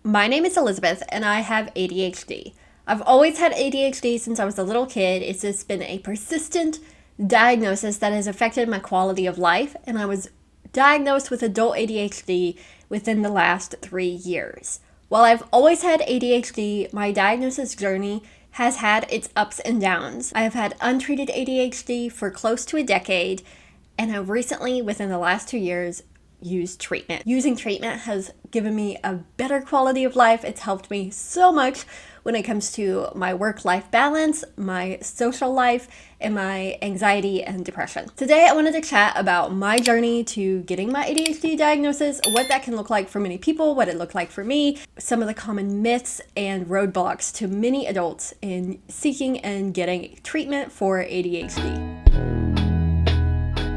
My name is Elizabeth and I have ADHD. I've always had ADHD since I was a little kid. It's just been a persistent diagnosis that has affected my quality of life, and I was diagnosed with adult ADHD within the last 3 years. While I've always had ADHD, my diagnosis journey has had its ups and downs. I have had untreated ADHD for close to a decade, and I've recently, within the last 2 years, used treatment. Using treatment has given me a better quality of life. It's helped me so much when it comes to my work-life balance, my social life, and my anxiety and depression. Today, I wanted to chat about my journey to getting my ADHD diagnosis, what that can look like for many people, what it looked like for me, some of the common myths and roadblocks to many adults in seeking and getting treatment for ADHD.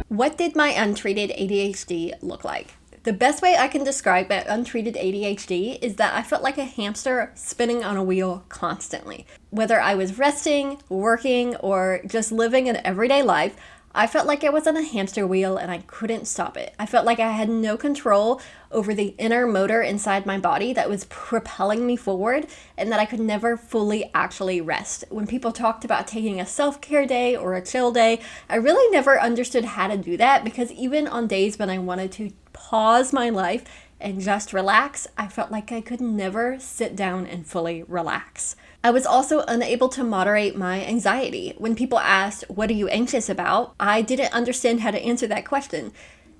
What did my untreated ADHD look like? The best way I can describe my untreated ADHD is that I felt like a hamster spinning on a wheel constantly. Whether I was resting, working, or just living an everyday life, I felt like I was on a hamster wheel and I couldn't stop it. I felt like I had no control over the inner motor inside my body that was propelling me forward, and that I could never fully actually rest. When people talked about taking a self-care day or a chill day, I really never understood how to do that, because even on days when I wanted to pause my life and just relax, I felt like I could never sit down and fully relax. I was also unable to moderate my anxiety. When people asked, "What are you anxious about?" I didn't understand how to answer that question.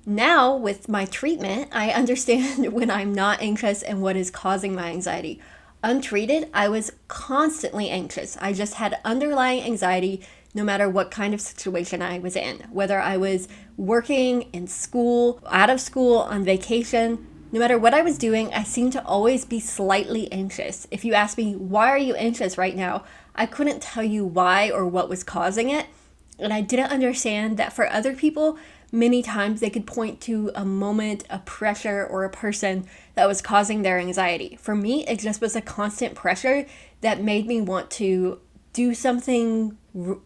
Now, with my treatment, I understand when I'm not anxious and what is causing my anxiety. Untreated, I was constantly anxious. I just had underlying anxiety no matter what kind of situation I was in. Whether I was working, in school, out of school, on vacation, no matter what I was doing, I seemed to always be slightly anxious. If you ask me, why are you anxious right now? I couldn't tell you why or what was causing it. And I didn't understand that for other people, many times they could point to a moment, a pressure, or a person that was causing their anxiety. For me, it just was a constant pressure that made me want to do something,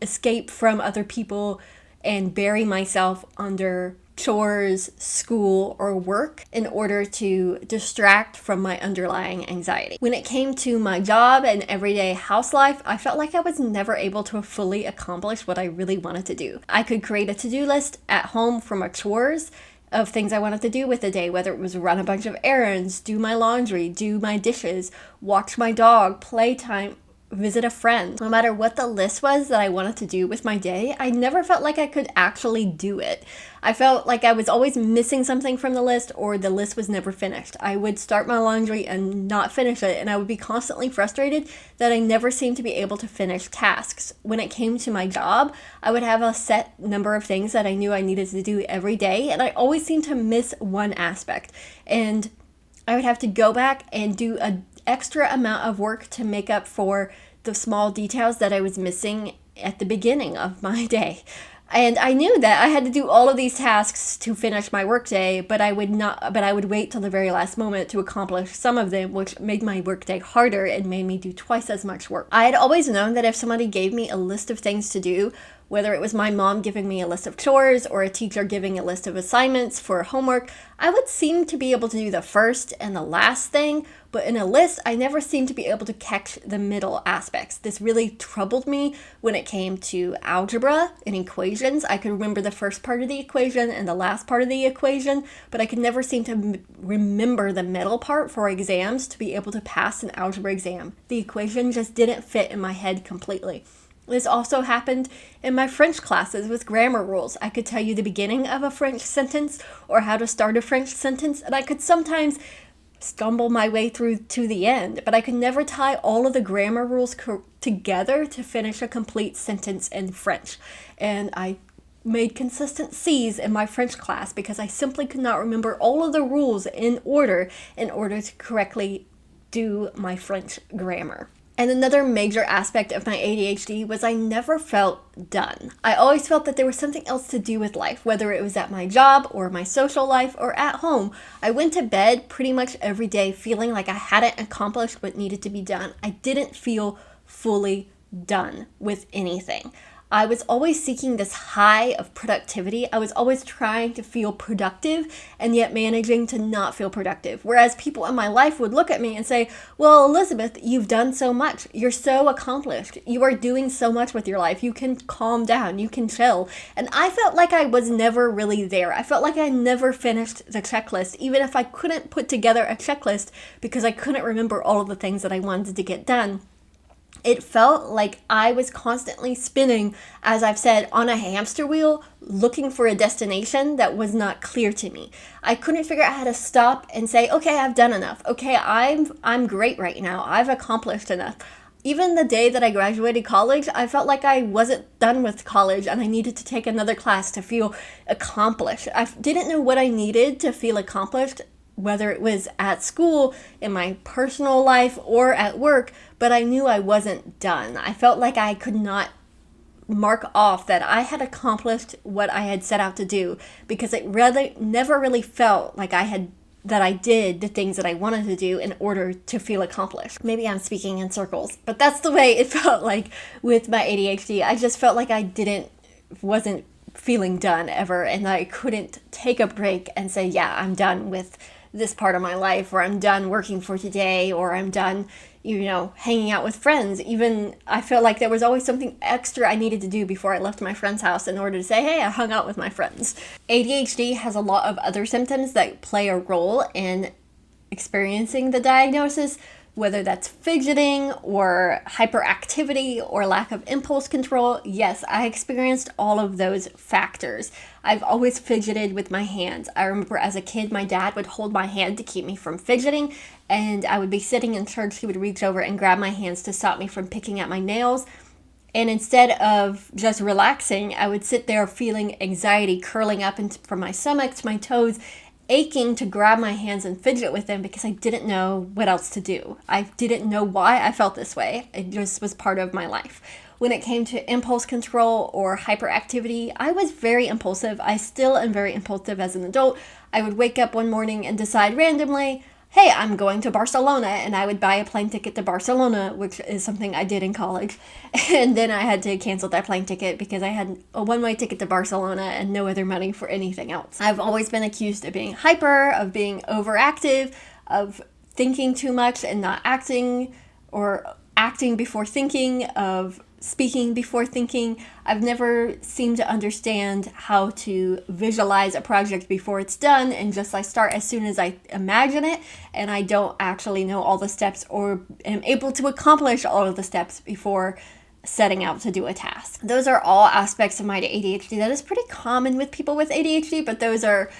escape from other people, and bury myself under chores, school, or work in order to distract from my underlying anxiety. When it came to my job and everyday house life, I felt like I was never able to fully accomplish what I really wanted to do. I could create a to-do list at home for my chores of things I wanted to do with the day, whether it was run a bunch of errands, do my laundry, do my dishes, watch my dog, playtime, visit a friend. No matter what the list was that I wanted to do with my day, I never felt like I could actually do it. I felt like I was always missing something from the list, or the list was never finished. I would start my laundry and not finish it, and I would be constantly frustrated that I never seemed to be able to finish tasks. When it came to my job, I would have a set number of things that I knew I needed to do every day, and I always seemed to miss one aspect. And I would have to go back and do an extra amount of work to make up for the small details that I was missing at the beginning of my day. And I knew that I had to do all of these tasks to finish my workday, but I would wait till the very last moment to accomplish some of them, which made my workday harder and made me do twice as much work. I had always known that if somebody gave me a list of things to do, whether it was my mom giving me a list of chores or a teacher giving a list of assignments for homework, I would seem to be able to do the first and the last thing, but in a list, I never seemed to be able to catch the middle aspects. This really troubled me when it came to algebra and equations. I could remember the first part of the equation and the last part of the equation, but I could never seem to remember the middle part for exams to be able to pass an algebra exam. The equation just didn't fit in my head completely. This also happened in my French classes with grammar rules. I could tell you the beginning of a French sentence or how to start a French sentence, and I could sometimes stumble my way through to the end, but I could never tie all of the grammar rules together to finish a complete sentence in French. And I made consistent C's in my French class because I simply could not remember all of the rules in order to correctly do my French grammar. And another major aspect of my ADHD was I never felt done. I always felt that there was something else to do with life, whether it was at my job or my social life or at home. I went to bed pretty much every day feeling like I hadn't accomplished what needed to be done. I didn't feel fully done with anything. I was always seeking this high of productivity. I was always trying to feel productive and yet managing to not feel productive. Whereas people in my life would look at me and say, well, Elizabeth, you've done so much. You're so accomplished. You are doing so much with your life. You can calm down. You can chill. And I felt like I was never really there. I felt like I never finished the checklist, even if I couldn't put together a checklist because I couldn't remember all of the things that I wanted to get done. It felt like I was constantly spinning, as I've said, on a hamster wheel, looking for a destination that was not clear to me. I couldn't figure out how to stop and say, okay, I've done enough. Okay, I'm great right now. I've accomplished enough. Even the day that I graduated college, I felt like I wasn't done with college and I needed to take another class to feel accomplished. I didn't know what I needed to feel accomplished, whether it was at school, in my personal life, or at work, but I knew I wasn't done. I felt like I could not mark off that I had accomplished what I had set out to do because it really never really felt like that I did the things that I wanted to do in order to feel accomplished. Maybe I'm speaking in circles, but that's the way it felt like with my ADHD. I just felt like I wasn't feeling done ever, and I couldn't take a break and say, yeah, I'm done with this part of my life, or I'm done working for today, or I'm done, hanging out with friends. Even I felt like there was always something extra I needed to do before I left my friend's house in order to say, hey, I hung out with my friends. ADHD has a lot of other symptoms that play a role in experiencing the diagnosis, whether that's fidgeting or hyperactivity or lack of impulse control. Yes, I experienced all of those factors. I've always fidgeted with my hands. I remember as a kid, my dad would hold my hand to keep me from fidgeting, and I would be sitting in church, he would reach over and grab my hands to stop me from picking at my nails. And instead of just relaxing, I would sit there feeling anxiety curling up from my stomach to my toes, aching to grab my hands and fidget with them because I didn't know what else to do. I didn't know why I felt this way. It just was part of my life. When it came to impulse control or hyperactivity, I was very impulsive. I still am very impulsive as an adult. I would wake up one morning and decide randomly, hey, I'm going to Barcelona, and I would buy a plane ticket to Barcelona, which is something I did in college. And then I had to cancel that plane ticket because I had a one-way ticket to Barcelona and no other money for anything else. I've always been accused of being hyper, of being overactive, of thinking too much and not acting, or acting before thinking, of speaking before thinking. I've never seemed to understand how to visualize a project before it's done, and just I start as soon as I imagine it, and I don't actually know all the steps or am able to accomplish all of the steps before setting out to do a task. Those are all aspects of my ADHD that is pretty common with people with ADHD, but those are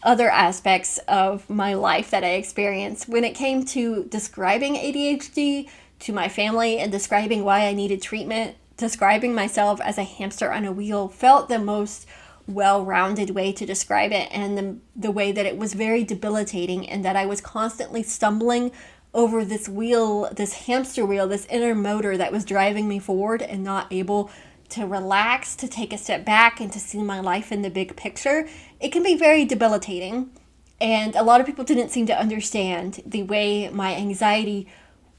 other aspects of my life that I experienced. When it came to describing ADHD to my family and describing why I needed treatment, describing myself as a hamster on a wheel felt the most well-rounded way to describe it, and the way that it was very debilitating, and that I was constantly stumbling over this wheel, this hamster wheel, this inner motor that was driving me forward and not able to relax, to take a step back, and to see my life in the big picture. It can be very debilitating, and a lot of people didn't seem to understand the way my anxiety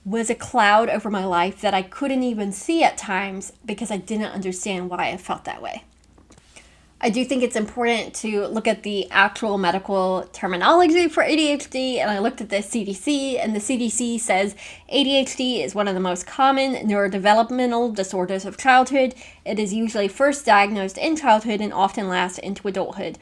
was a cloud over my life that I couldn't even see at times because I didn't understand why I felt that way. I do think it's important to look at the actual medical terminology for ADHD, and I looked at the CDC, and the CDC says ADHD is one of the most common neurodevelopmental disorders of childhood. It is usually first diagnosed in childhood and often lasts into adulthood.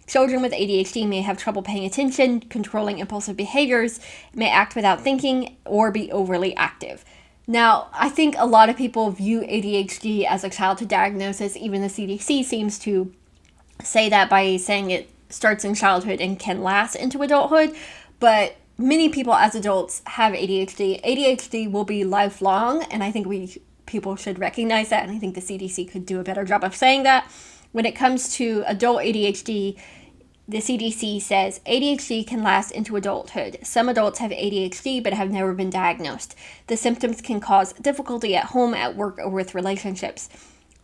Children with ADHD may have trouble paying attention, controlling impulsive behaviors, may act without thinking, or be overly active. Now, I think a lot of people view ADHD as a childhood diagnosis. Even the CDC seems to say that by saying it starts in childhood and can last into adulthood. But many people as adults have ADHD. ADHD will be lifelong, and I think people should recognize that, and I think the CDC could do a better job of saying that. When it comes to adult ADHD, the CDC says ADHD can last into adulthood. Some adults have ADHD but have never been diagnosed. The symptoms can cause difficulty at home, at work, or with relationships.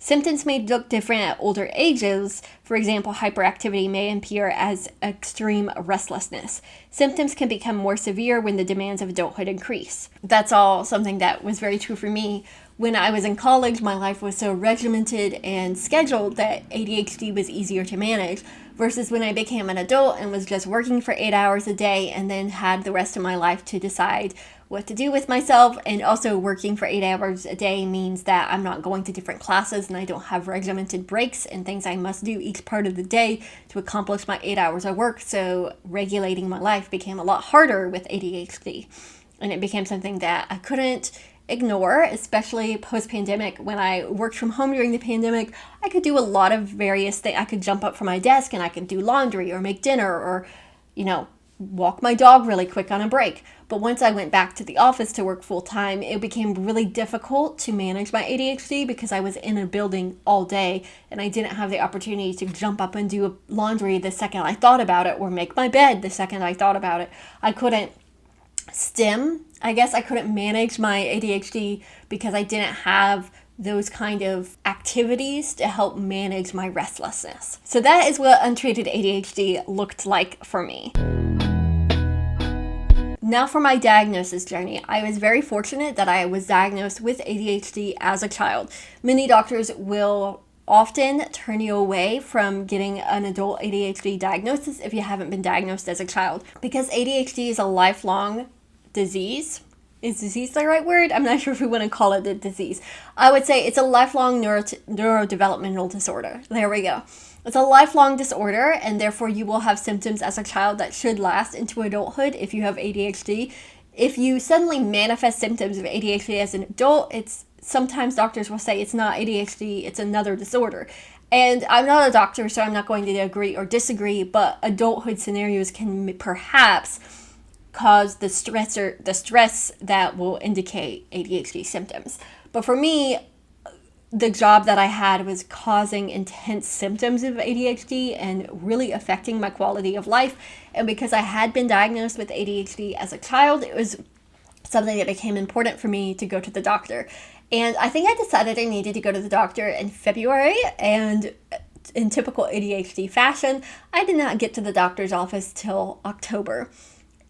Symptoms may look different at older ages. For example, hyperactivity may appear as extreme restlessness. Symptoms can become more severe when the demands of adulthood increase. That's all something that was very true for me. When I was in college, my life was so regimented and scheduled that ADHD was easier to manage, versus when I became an adult and was just working for 8 hours a day and then had the rest of my life to decide what to do with myself. And also working for 8 hours a day means that I'm not going to different classes and I don't have regimented breaks and things I must do each part of the day to accomplish my 8 hours of work. So regulating my life became a lot harder with ADHD. And it became something that I couldn't ignore, especially post-pandemic. When I worked from home during the pandemic, I could do a lot of various things. I could jump up from my desk and I could do laundry or make dinner or, walk my dog really quick on a break. But once I went back to the office to work full time, it became really difficult to manage my ADHD because I was in a building all day and I didn't have the opportunity to jump up and do laundry the second I thought about it or make my bed the second I thought about it. I couldn't I couldn't manage my ADHD because I didn't have those kind of activities to help manage my restlessness. So that is what untreated ADHD looked like for me. Now for my diagnosis journey. I was very fortunate that I was diagnosed with ADHD as a child. Many doctors will often turn you away from getting an adult ADHD diagnosis if you haven't been diagnosed as a child, because ADHD is a lifelong disease. Is disease the right word? I'm not sure if we want to call it a disease. I would say it's a lifelong neurodevelopmental disorder. There we go. It's a lifelong disorder, and therefore you will have symptoms as a child that should last into adulthood if you have ADHD. If you suddenly manifest symptoms of ADHD as an adult, sometimes doctors will say it's not ADHD, it's another disorder. And I'm not a doctor, so I'm not going to agree or disagree, but adulthood scenarios can perhaps cause the stress that will indicate ADHD symptoms. But for me, the job that I had was causing intense symptoms of ADHD and really affecting my quality of life. And because I had been diagnosed with ADHD as a child, it was something that became important for me to go to the doctor. And I think I decided I needed to go to the doctor in February, and in typical ADHD fashion, I did not get to the doctor's office till October.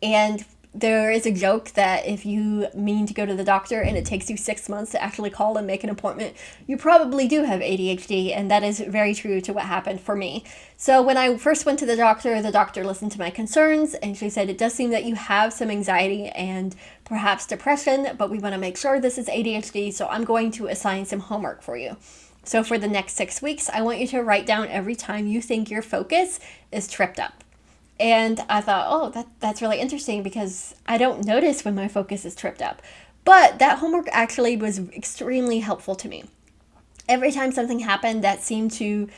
And there is a joke that if you mean to go to the doctor and it takes you 6 months to actually call and make an appointment, you probably do have ADHD, and that is very true to what happened for me. So when I first went to the doctor listened to my concerns, and she said, it does seem that you have some anxiety and perhaps depression, but we want to make sure this is ADHD, so I'm going to assign some homework for you. So for the next 6 weeks, I want you to write down every time you think your focus is tripped up. And I thought, that's really interesting because I don't notice when my focus is tripped up. But that homework actually was extremely helpful to me. Every time something happened that seemed to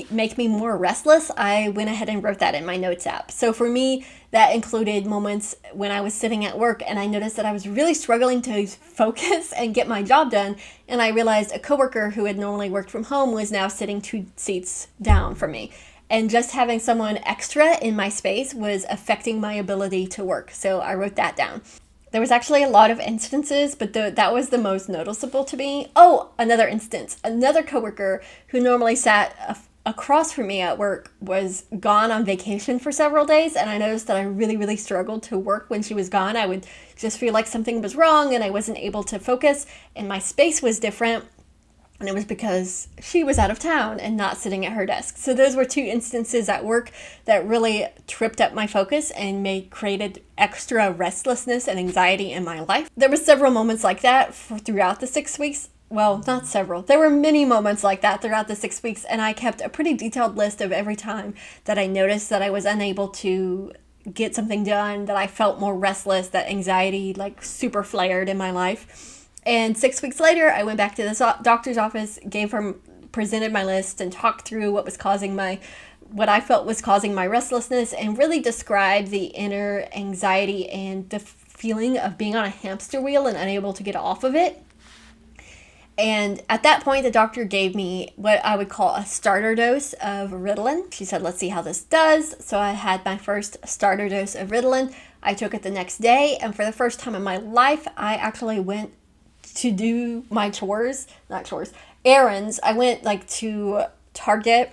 make me more restless, I went ahead and wrote that in my notes app. So for me, that included moments when I was sitting at work and I noticed that I was really struggling to focus and get my job done. And I realized a coworker who had normally worked from home was now sitting 2 seats down from me. And just having someone extra in my space was affecting my ability to work. So I wrote that down. There was actually a lot of instances, but that was the most noticeable to me. Oh, another instance. Another coworker who normally sat across from me at work was gone on vacation for several days. And I noticed that I really, really struggled to work when she was gone. I would just feel like something was wrong and I wasn't able to focus. And my space was different. And it was because she was out of town and not sitting at her desk. So those were 2 instances at work that really tripped up my focus and created extra restlessness and anxiety in my life. There were several moments like that throughout the 6 weeks. Well, not several. There were many moments like that throughout the 6 weeks. And I kept a pretty detailed list of every time that I noticed that I was unable to get something done, that I felt more restless, that anxiety super flared in my life. And 6 weeks later, I went back to the doctor's office, presented my list, and talked through what I felt was causing my restlessness, and really described the inner anxiety and the feeling of being on a hamster wheel and unable to get off of it. And at that point, the doctor gave me what I would call a starter dose of Ritalin. She said, let's see how this does. So I had my first starter dose of Ritalin. I took it the next day, and for the first time in my life, I actually went to do my errands. I went like to Target,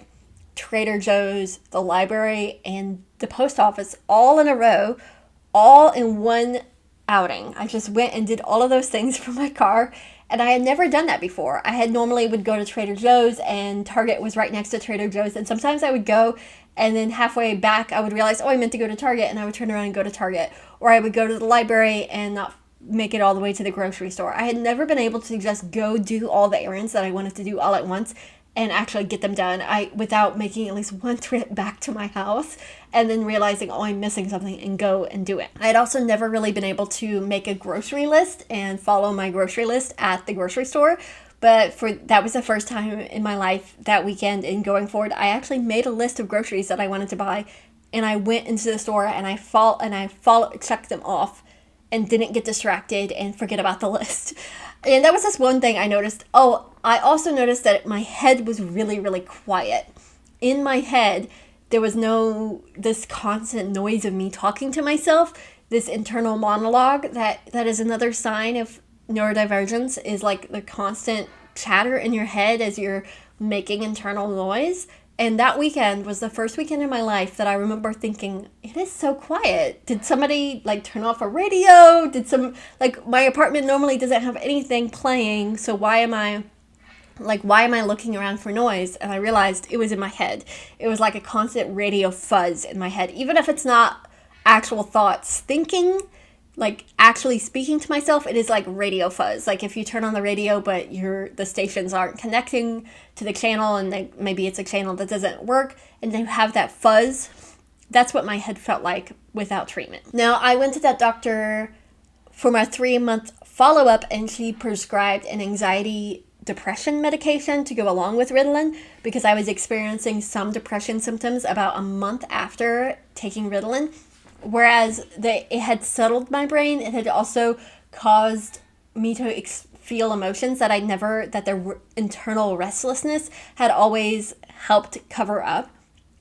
Trader Joe's, the library, and the post office all in a row, all in one outing. I just went and did all of those things from my car, and I had never done that before. I had normally would go to Trader Joe's, and Target was right next to Trader Joe's, and sometimes I would go, and then halfway back I would realize, oh, I meant to go to Target, and I would turn around and go to Target. Or I would go to the library and not make it all the way to the grocery store. I had never been able to just go do all the errands that I wanted to do all at once and actually get them done without making at least one trip back to my house and then realizing, oh, I'm missing something, and go and do it. I had also never really been able to make a grocery list and follow my grocery list at the grocery store. But that was the first time in my life that weekend, and going forward, I actually made a list of groceries that I wanted to buy, and I went into the store and I checked them off and didn't get distracted and forget about the list. And that was just one thing I noticed. Oh, I also noticed that my head was really, really quiet. In my head, there was this constant noise of me talking to myself, this internal monologue that is another sign of neurodivergence, is like the constant chatter in your head as you're making internal noise. And that weekend was the first weekend in my life that I remember thinking, it is so quiet. Did somebody turn off a radio? My apartment normally doesn't have anything playing, so why am I looking around for noise? And I realized it was in my head. It was like a constant radio fuzz in my head. Even if it's not actual thoughts thinking, actually speaking to myself, it is like radio fuzz. Like if you turn on the radio, but the stations aren't connecting to the channel, and maybe it's a channel that doesn't work, and you have that fuzz. That's what my head felt like without treatment. Now, I went to that doctor for my 3-month follow-up, and she prescribed an anxiety depression medication to go along with Ritalin, because I was experiencing some depression symptoms about a month after taking Ritalin. Whereas it had settled my brain, it had also caused me to feel emotions that the internal restlessness had always helped cover up.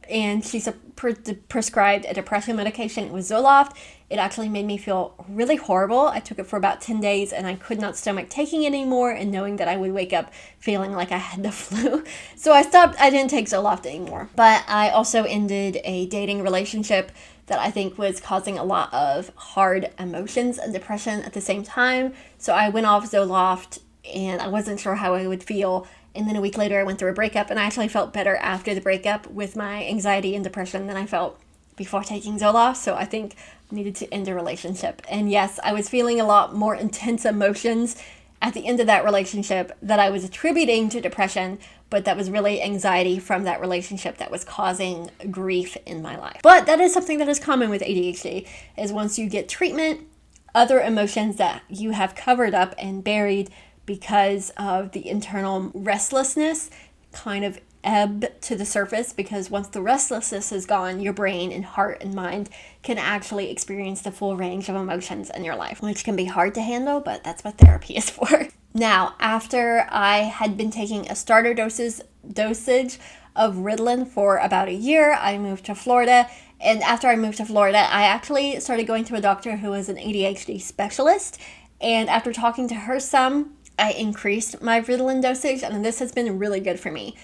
And she prescribed a depression medication. It was Zoloft. It actually made me feel really horrible. I took it for about 10 days, and I could not stomach taking it anymore, and knowing that I would wake up feeling like I had the flu. So I stopped. I didn't take Zoloft anymore. But I also ended a dating relationship that I think was causing a lot of hard emotions and depression at the same time. So I went off Zoloft, and I wasn't sure how I would feel. And then a week later, I went through a breakup, and I actually felt better after the breakup with my anxiety and depression than I felt before taking Zoloft. So I think I needed to end a relationship. And yes, I was feeling a lot more intense emotions at the end of that relationship that I was attributing to depression, but that was really anxiety from that relationship that was causing grief in my life. But that is something that is common with ADHD, is once you get treatment, other emotions that you have covered up and buried because of the internal restlessness kind of ebb to the surface, because once the restlessness is gone, your brain and heart and mind can actually experience the full range of emotions in your life, which can be hard to handle, but that's what therapy is for. Now, after I had been taking a starter dosage of Ritalin for about a year, I moved to Florida. And after I moved to Florida, I actually started going to a doctor who was an ADHD specialist. And after talking to her some, I increased my Ritalin dosage, and this has been really good for me.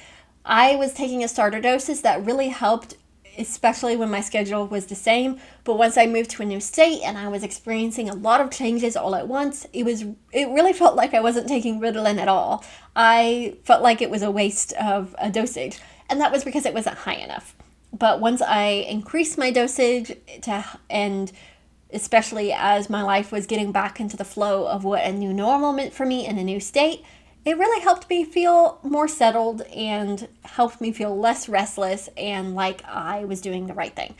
I was taking a starter dosage that really helped, especially when my schedule was the same. But once I moved to a new state and I was experiencing a lot of changes all at once, it really felt like I wasn't taking Ritalin at all. I felt like it was a waste of a dosage, and that was because it wasn't high enough. But once I increased my dosage and especially as my life was getting back into the flow of what a new normal meant for me in a new state, it really helped me feel more settled and helped me feel less restless and like I was doing the right thing.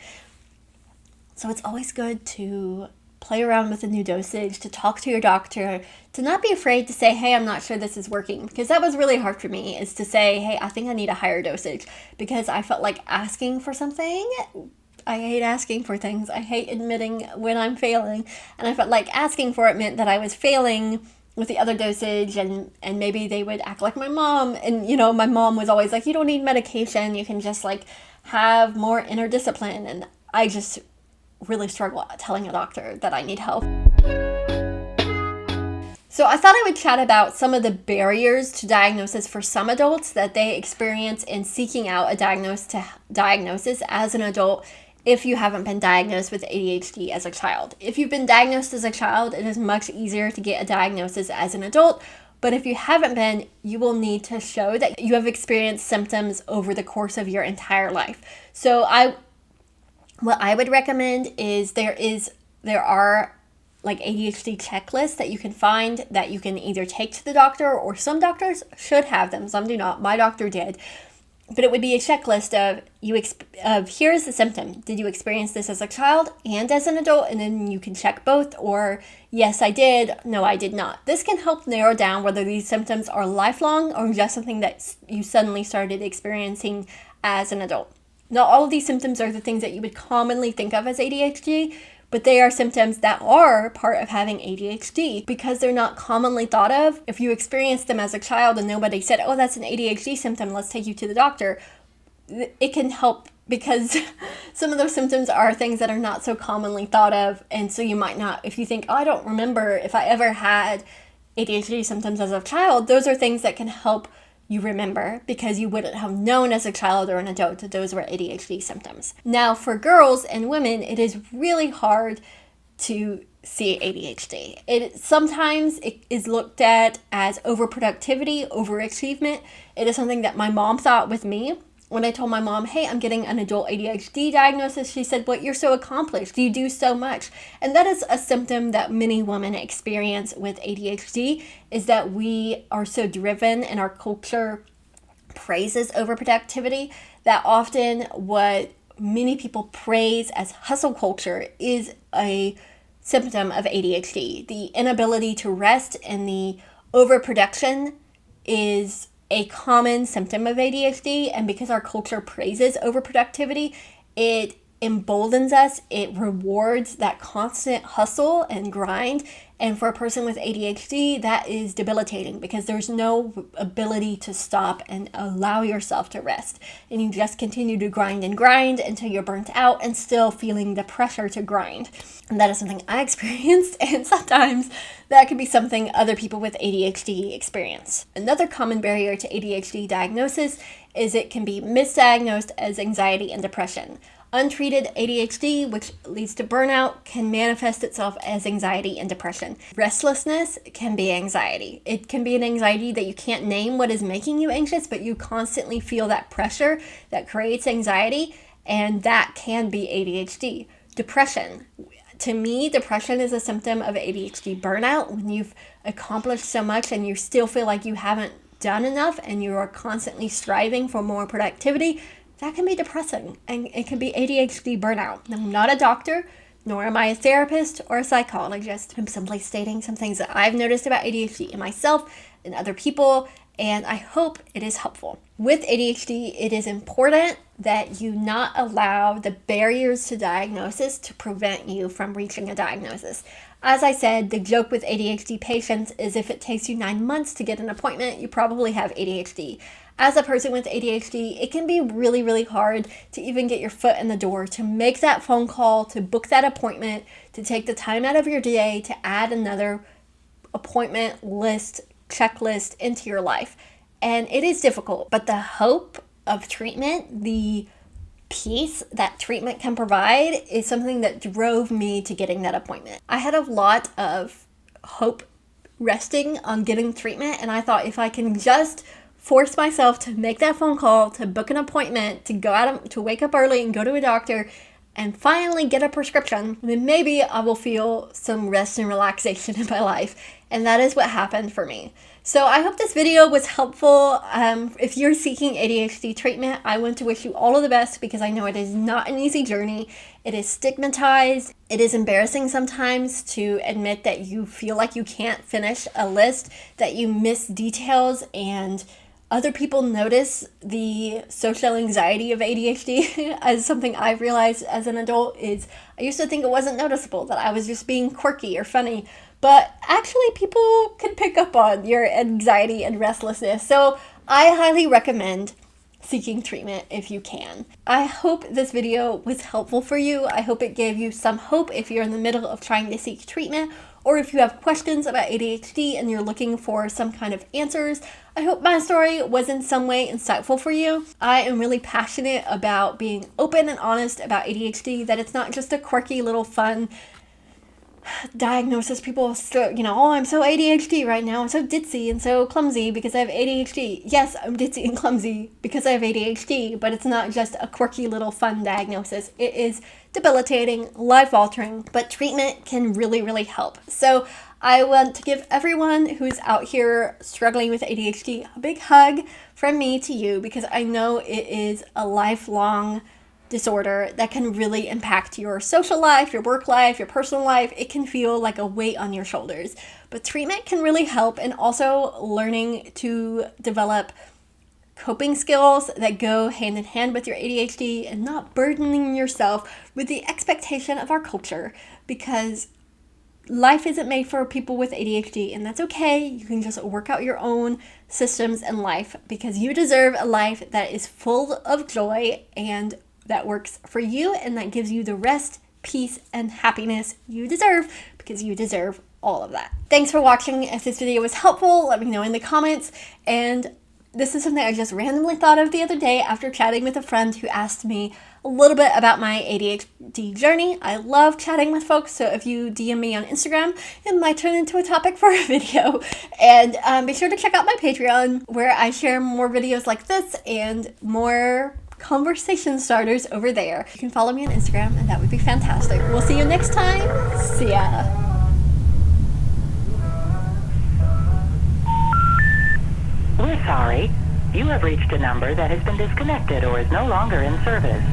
So it's always good to play around with a new dosage, to talk to your doctor, to not be afraid to say, hey, I'm not sure this is working. Because that was really hard for me, is to say, hey, I think I need a higher dosage. Because I felt like asking for something. I hate asking for things. I hate admitting when I'm failing. And I felt like asking for it meant that I was failing with the other dosage, and maybe they would act like my mom. And, my mom was always like, you don't need medication. You can just, have more inner discipline. And I just really struggle telling a doctor that I need help. So I thought I would chat about some of the barriers to diagnosis for some adults that they experience in seeking out a diagnosis as an adult if you haven't been diagnosed with ADHD as a child. If you've been diagnosed as a child, it is much easier to get a diagnosis as an adult. But if you haven't been, you will need to show that you have experienced symptoms over the course of your entire life. So what I would recommend is there are like ADHD checklists that you can find that you can either take to the doctor, or some doctors should have them, some do not. My doctor did. But it would be a checklist of here's the symptom. Did you experience this as a child and as an adult? And then you can check both, or yes, I did. No, I did not. This can help narrow down whether these symptoms are lifelong or just something that you suddenly started experiencing as an adult. Not all of these symptoms are the things that you would commonly think of as ADHD, but they are symptoms that are part of having ADHD because they're not commonly thought of. If you experienced them as a child and nobody said, oh, that's an ADHD symptom, let's take you to the doctor, it can help because some of those symptoms are things that are not so commonly thought of. And so you might not, if you think, oh, I don't remember if I ever had ADHD symptoms as a child, those are things that can help you remember because you wouldn't have known as a child or an adult that those were ADHD symptoms. Now, for girls and women, it is really hard to see ADHD. Sometimes it is looked at as overproductivity, overachievement. It is something that my mom thought with me. When I told my mom, hey, I'm getting an adult ADHD diagnosis, she said, well, you're so accomplished. You do so much. And that is a symptom that many women experience with ADHD, is that we are so driven and our culture praises overproductivity that often what many people praise as hustle culture is a symptom of ADHD. The inability to rest and the overproduction is a common symptom of ADHD, and because our culture praises overproductivity, it emboldens us, it rewards that constant hustle and grind, and for a person with ADHD, that is debilitating because there's no ability to stop and allow yourself to rest, and you just continue to grind until you're burnt out and still feeling the pressure to grind. And that is something I experienced, and sometimes that could be something other people with ADHD experience. Another common barrier to ADHD diagnosis is it can be misdiagnosed as anxiety and depression. Untreated ADHD, which leads to burnout, can manifest itself as anxiety and depression. Restlessness can be anxiety. It can be an anxiety that you can't name what is making you anxious, but you constantly feel that pressure that creates anxiety, and that can be ADHD. Depression. To me, depression is a symptom of ADHD burnout, when you've accomplished so much and you still feel like you haven't done enough and you are constantly striving for more productivity. That can be depressing, and it can be ADHD burnout. I'm not a doctor, nor am I a therapist or a psychologist. I'm simply stating some things that I've noticed about ADHD in myself and other people, and I hope it is helpful. With ADHD, it is important that you not allow the barriers to diagnosis to prevent you from reaching a diagnosis. As I said, the joke with ADHD patients is if it takes you 9 months to get an appointment, you probably have ADHD. As a person with ADHD, it can be really, really hard to even get your foot in the door, to make that phone call, to book that appointment, to take the time out of your day to add another appointment list, checklist into your life. And it is difficult, but the hope of treatment, the peace that treatment can provide, is something that drove me to getting that appointment. I had a lot of hope resting on getting treatment, and I thought if I can just force myself to make that phone call, to book an appointment, to go out, to wake up early and go to a doctor and finally get a prescription, then maybe I will feel some rest and relaxation in my life. And that is what happened for me. So I hope this video was helpful. If you're seeking ADHD treatment, I want to wish you all of the best because I know it is not an easy journey. It is stigmatized. It is embarrassing sometimes to admit that you feel like you can't finish a list, that you miss details, and other people notice the social anxiety of ADHD. As something I've realized as an adult is I used to think it wasn't noticeable, that I was just being quirky or funny, but actually people can pick up on your anxiety and restlessness. So I highly recommend seeking treatment if you can. I hope this video was helpful for you. I hope it gave you some hope if you're in the middle of trying to seek treatment, or if you have questions about ADHD and you're looking for some kind of answers. I hope my story was in some way insightful for you. I am really passionate about being open and honest about ADHD, that it's not just a quirky little fun diagnosis. People still, oh, I'm so ADHD right now. I'm so ditzy and so clumsy because I have ADHD. Yes, I'm ditzy and clumsy because I have ADHD, but it's not just a quirky little fun diagnosis. It is debilitating, life-altering, but treatment can really, really help. So I want to give everyone who's out here struggling with ADHD a big hug from me to you, because I know it is a lifelong disorder that can really impact your social life, your work life, your personal life. It can feel like a weight on your shoulders, but treatment can really help, and also learning to develop coping skills that go hand in hand with your ADHD and not burdening yourself with the expectation of our culture, because life isn't made for people with ADHD, and that's okay. You can just work out your own systems in life, because you deserve a life that is full of joy and that works for you, and that gives you the rest, peace, and happiness you deserve, because you deserve all of that. Thanks for watching. If this video was helpful, let me know in the comments. And this is something I just randomly thought of the other day after chatting with a friend who asked me a little bit about my ADHD journey. I love chatting with folks, so if you DM me on Instagram, it might turn into a topic for a video. And be sure to check out my Patreon, where I share more videos like this and more conversation starters over there. You can follow me on Instagram, and that would be fantastic. We'll see you next time. See ya. We're sorry. You have reached a number that has been disconnected or is no longer in service.